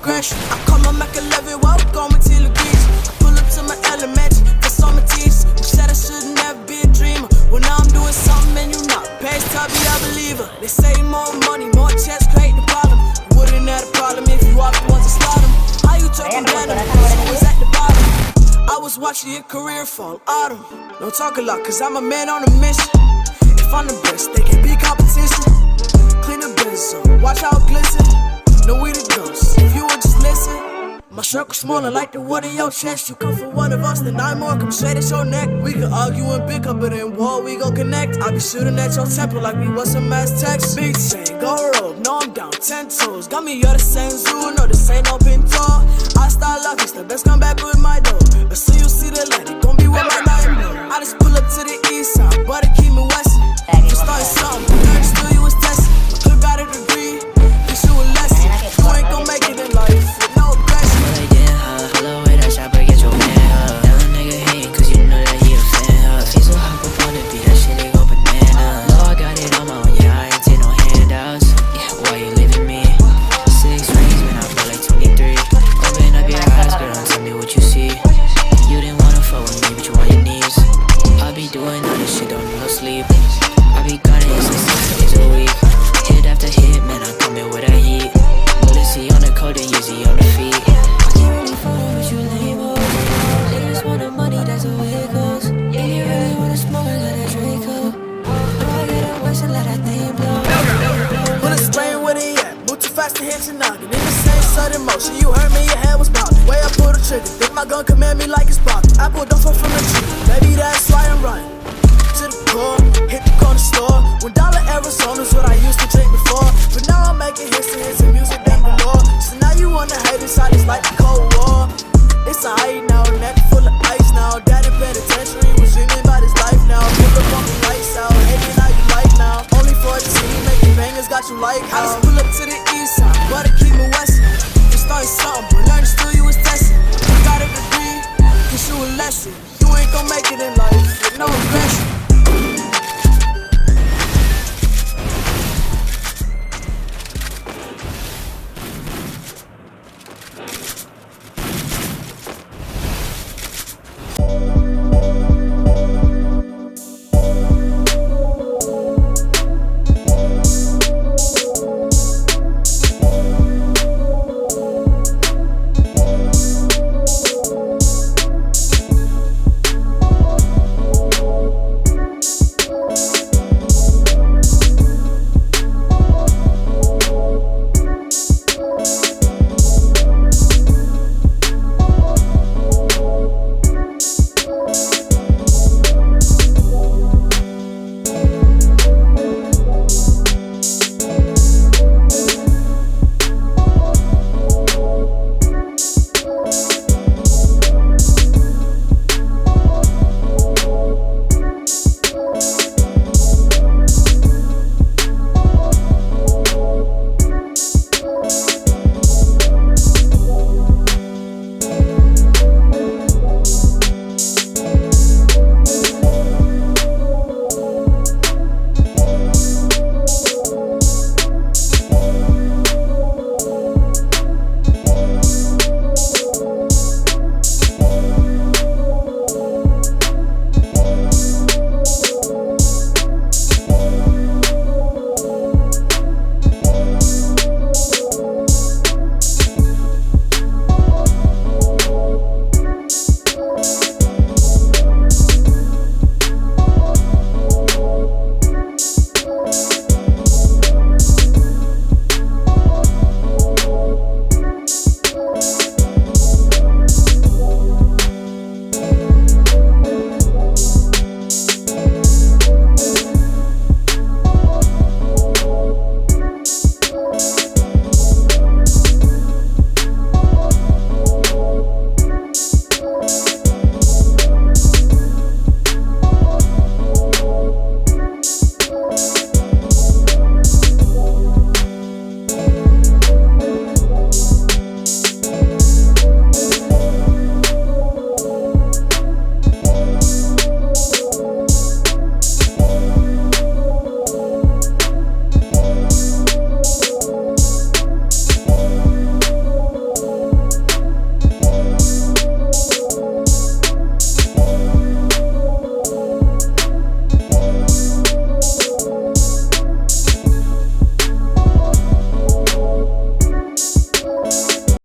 progression. I call my Mac 11, walk on my till the beach. I pull up to my elementary, that's all my teachers. Who said I should never be a dreamer? Well, now I'm doing something and you not. Page tell me I believe her. They say more money, more checks create the problem. You wouldn't have a problem if you walked the ones to slaughter them. How you talking down to me? Who was at the bottom? I was watching your career fall autumn. Don't talk a lot, cause I'm a man on a mission. If I'm the best, they can be competition. Clean the business up, watch how it glisten. No we the ghosts, if you would just listen. My circle smaller like the wood in your chest. You come for one of us, then 9 more come straight at your neck. We can argue and bick up, but in war we gon' connect. I be shooting at your temple like we was some Aztecs. Big chain, go rope, no I'm down 10 toes. Got me you're the same zoo, no this ain't no pinto. I start lucky, the best come back with my dough. But soon you see the light, it gon' be with my nightmare. I just pull up to the east side, but it keep me westin'. You started something, learned still you was testing. My clip got a degree, teach you a lesson. You ain't gon' make it in life with no aggression. Well, they getting hot, pull away that chopper, get your man up. Now a nigga hating cause you know that he a fan up. If he so hop up on the beat, that shit they go bananas. Know I got it on my own, yeah, I ain't take no handouts. Yeah, why you leaving me? 6 rings, man, I feel like 23. Open up your eyes, girl, and tell me what you see. You didn't wanna fuck with me, but you on your knees. I be doing all this shit, don't need no sleep. I be gunning 6 days a week. Hit after hit, man, I come in with a heat. Bulletsy on the coat and Yeezy on the feet. I can't really follow what you label. Niggas want the money, that's the way it goes. Yeah, you really wanna smoke, I got a Draco. Oh, I get it worse and let that thing blow. Put a sprain with it, yeah. Move too fast to hit your noggin. In the same sudden motion, you heard me, your head was bobbing. Way I pull the trigger, think my gun command me like it's popping. I pulled off from the tree, maybe that's why I'm running. To the core, hit the corner store. $1 Arizona's what I used to drink before. But now I'm making hits and music down below. So now you wanna hate inside, it's like the Cold War. It's a height now, neck full of ice now. Dad in penitentiary was dreaming about his life now. Pull up on the lights out, hating how you like now. Only for a team, making bangers got you like how.